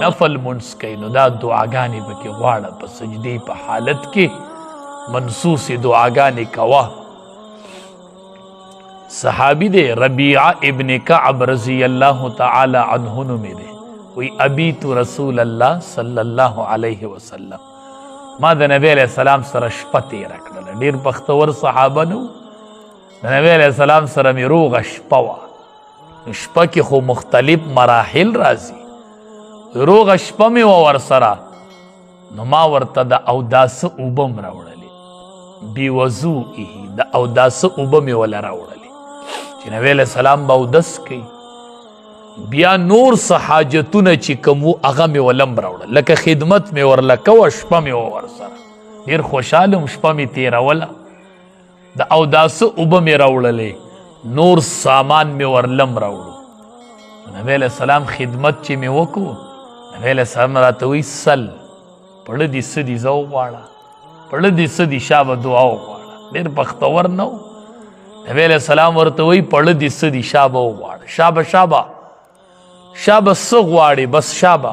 نفل منس کوي نو دا دعاګانې پکې غواړه په سجدې په حالت کې منسوسې دعاګانې کوه. صحابی دے ربیعہ ابن کعب رضی اللہ تعالی عنہ نومې دی، وی ابیت رسول اللہ صلی اللہ علیہ وسلم، ما د نبی علیہ السلام سره شپه تیره کړله. ډېر بختور صحابه نو، د نبی علیہ السلام سره مې روغه شپه وه. نو شپه کې خو مختلف مراحل راځي، روغه شپه مې وه ورسره، نو ما ورته د اوداسه اوبه م راوړلې، بې وضوئه د اوداسه اوبه مې وله راوړلې چې نبی علیہ السلام به اودس کوي. بیا نور څه حاجتونه چې کوم وو هغه مې ولم راوړل، لکه خدمت مې ورله کوه، شپه مې وه ورسره، ډېر خوشحاله وم، شپه مې تېروله، د اوداسه اوبه مې راوړلې، نور سامان مې ورلم راوړو. نبی علیہ السلام خدمت چې مې وکړو، نبی علیہ السلام راته وایي سل، پړه دې څه دي زه وغواړه، پړه دې څه دي شا به دعا وغواړه. ډېر بختور نه و. نبی علیہ السلام ورته وایي پړه دې څه دي شا به وغواړه، شابه څه غواړې بس شابه.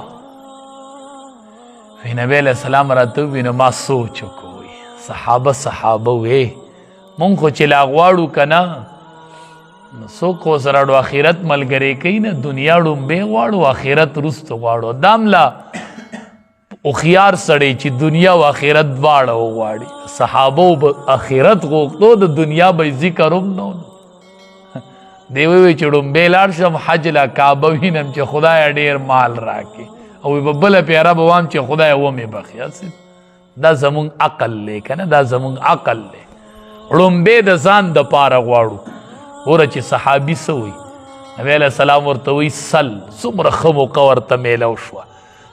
وی نبی علیہ السلام راته ووایي نو ما سوچ وکړو، صحابه وی مونږ خو چې لا غواړو که نه، نو څوک خو سره اړو آخرت ملګری کوي نه، دنیا ړومبې غواړو آخرت وروسته غواړو. دام لا هوښیار سړی چې دنیا او آخرت دواړه وغواړي. صحابو به آخرت غوښتو، د دنیا به ذکر هم نه و. دی ووایي چې ړومبې لاړ شم حج لا کعبه وینم چې خدایه ډېر مال راکړي، او به بله پیاره به وایم چې خدایه ومې بخي. دا زمونږ عقل دی که نه، دا زمونږ عقل دی. ړومبې د ځان دپاره غواړو. ګوره چې صحابي څه وایي، نبی علیہ السلام ورته وایي سل، څومره ښه موقع ورته میلو شوه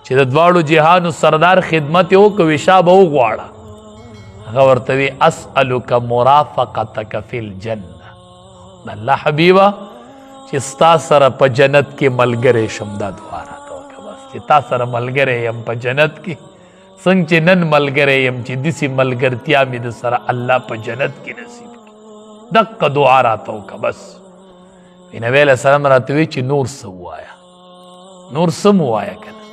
چې د دواړو جهانو سردار خدمت یې وکړو، شا به وغواړه. هغه ورته وایي اسألک مرافقتک فی الجنه، الله حبیبه چې ستا سره په جنت کې ملګری شم، دا دعا راته وکړه بس، چې تا سره ملګری یم په جنت کې، څنګه چې نن ملګری یم چې داسې ملګرتیا مې د سره الله په جنت کې نصیب کړي. دقه دعا راته وکړه بس. نبی علیہ السلام راته وایي چې نور څه ووایه، نور څه م ووایه که نه.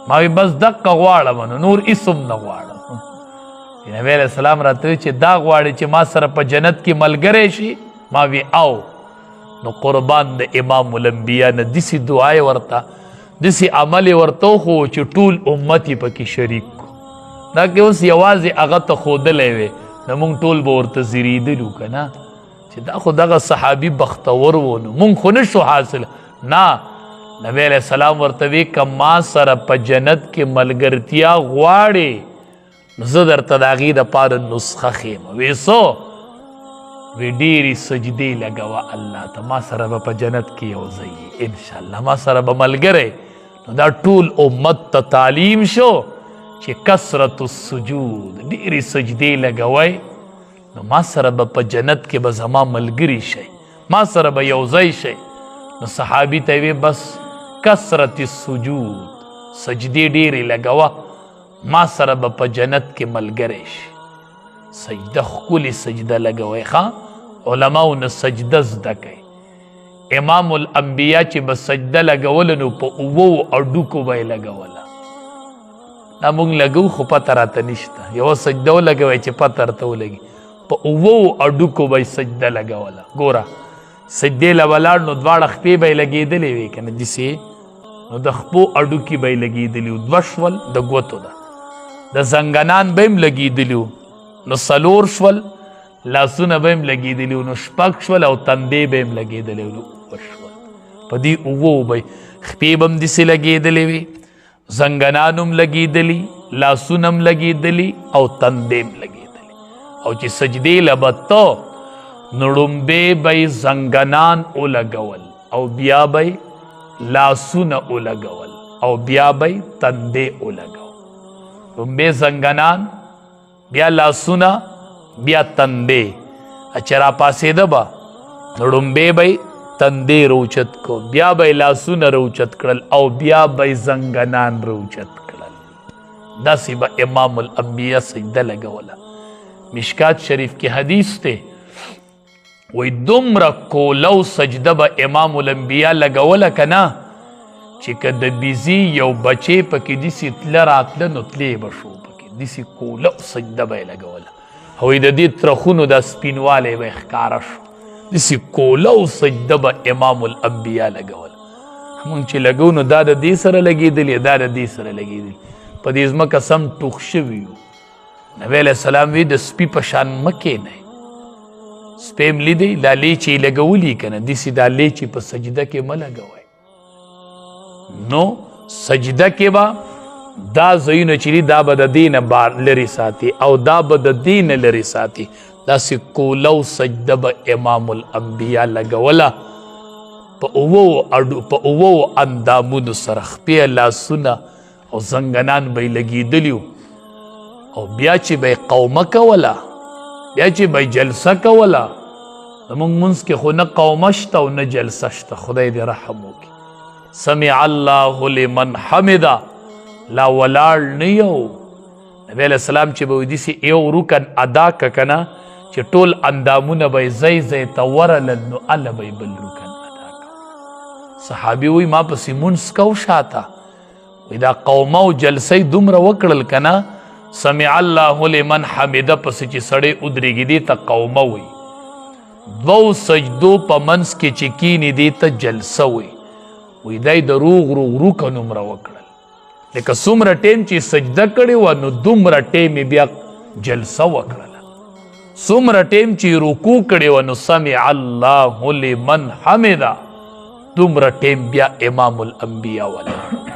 ما وی بس دقه غواړم، نو نور هېڅ هم نه غواړم. نبی علیہ السلام راته وایي چې دا غواړې چې ما سره په جنت کې ملګری شي؟ ما وی او نو قربان د امام الانبیاء نه داسې دعا یې ورته، داسې عمل یې ورته وښو چې ټول امت یې پکې شریک کړو. دا که اوس یوازې هغه ته ښودلی وی نو موږ ټول به ورته زیرېدلو که نه، چې دا خو دغه صحابي بختور و، نو موږ خو نه شو حاصل. نه، نبی علیہ السلام ورته وی که ما سره په جنت کې ملګرتیا غواړې نو زه درته د هغې دپاره نسخه ښیم. وی څو؟ وی ډېرې سجدې لګوه الله ته، ما سره به په جنت کې یو ځای یې انشاءالله، ما سره به ملګری. نو دا ټول امت ته تعلیم شو چې کثرت السجود، ډېرې سجدې لګوئ، نو ما سره به په جنت کې به زما ملګري شئ، ما سره به یو ځای شئ. نو صحابي ته وی بس کثرت السجود، سجدې ډېرې لګوه، ما سره به په جنت کې ملګری شي. سجده ښکلې سجده لګوئ. ښه علماو نه سجده زده کوي. امام الانبیاء چې به سجده لګوله نو په 7 اډوکو به یې لګوله. دا موږ لګو خو پته راته نشته، یوه سجده ولګوئ چې پته راته ولګي، په 7 اډوکو به یې سجده لګوله. ګوره سجدې له ولاړ نو دواړه خپې به یې لګېدلې وې که نه داسې، نو د خپو اډوکي به یې لګېدلي وو، 2 شول د ګوتو ده، د زنګنان به هم لګېدلي وو، نو 4 شول، لاسونه به هم لګېدلي وو، نو 6 شول، او تندې به هم لګېدلی وو، 9 شول. په دې 7 به خپې به هم داسې لګېدلې وې، زنګنان هم لګېدلي، لاسونه هم لګېدلي، او تندې هم لګېدلي. او چې سجدې له به ته نو ړومبې به یې زنګنان ولګول، او بیا به یې لاسونه ولګول، او بیا به یې تندې ولګول. ړومبې زنګنان، بیا لاسونه، بیا تندې. چې راپاسېده به نو ړومبې به یې تندې روچت کو، بیا به یې لاسونه روچت کړل، او بیا به یې زنګنان روچت کړل. داسې به امام الانبیاء سجده لګوله. مشکات شریف کې حدیث دی، وی دومره کولو سجده به امام الانبیاء لګوله که نه چې که د بیزي یو بچی پکې داسې تله راتله نو تلې به شو پکې داسې کوله او سجده به یې لګوله هوی د دې ترخونو دا سپینوالی به یې ښکاره شو داسې کوله او سجده به امام الانبیا لګوله مونږ چې لګو نو دا د دې سره لګېدلې دا د دې سره لګېدلې په دې ځمکه سم ټوخ شوي یو نبی علیه السلام وی د سپي په شان مه کښېنئ سپی م لیدئ دا لیچې یې لګولي که نه داسې دا لیچې په سجده کې مه لګوئ نو سجده کې به دا ځایونه چې دي دا به د دې نه لرې ساتي او دا به د دې نه لرې ساتي داسې کوله او سجده به امام الانبیا لګوله په اوو اندامونو سره خپې لاسونه او زنګنان به یې لګېدلي او بیا چې به یې قومه کوله بیا چې به یې جلسه کوله زموږ منځ کې خو نه قومه شته او نه جلسه شته خدای دې رحم وکړي سمع الله لمن حمده لا ولاړ نه یو نبی علیه السلام چې به داسې یو رکن ادا که که نه چې ټول اندامونه به یې ځای ځای ته ورلل نو هله به یې بل رکن ادا که صحابي وایي ما پسې مونځ کو شاته وایي دا قومه او جلسه یې دومره وکړل که نه سمع الله لمن حمده پسې چې سړی ودرېږي دې ته قومه وایي دوو سجدو په منځ کې چې کیني دې ته جلسه وایي وی دای د روغ رکن عمره وکړل لکه څومره ټیم چې سجده کړې وه نو دومره ټیم یې بیا جلسه وکړله څومره ټیم چې رکوع کړې وه نو سمع الله لمن حمده دومره ټیم بیا امام الانبیا ولاړ